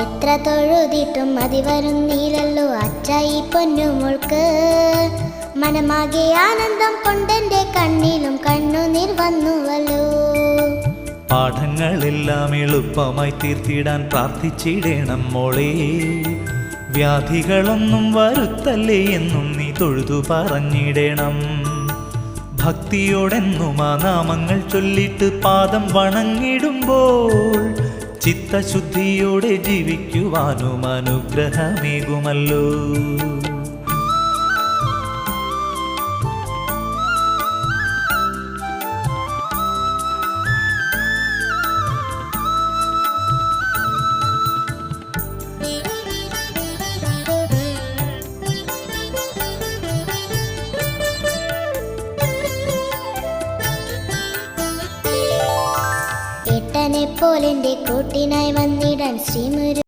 എത്ര തൊഴുതിട്ടും മതി വരുന്നില്ലല്ലോ അച്ഛ ഈ പൊന്നുമോൾക്ക്. മനമാകെ ആനന്ദം കൊണ്ടെന്റെ കണ്ണിലും കണ്ണുനീർ വന്നുവല്ലോ. പാഠങ്ങളെല്ലാം എളുപ്പമായി തീർത്തിടാൻ പ്രാർത്ഥിച്ചിടണം മോളെ. വ്യാധികളൊന്നും വരുത്തല്ലേ എന്നും നീ തൊഴുതു പറഞ്ഞിടണം. ഭക്തിയോടെന്നും ആ നാമങ്ങൾ ചൊല്ലിട്ട് പാദം വണങ്ങിടുമ്പോൾ ചിത്തശുദ്ധിയോടെ ജീവിക്കുവാനും അനുഗ്രഹമേകുമല്ലോ. ഏട്ടനെ പോലെന്റെ കൂട്ടിനായി വന്നിടാൻ ശ്രീമുരു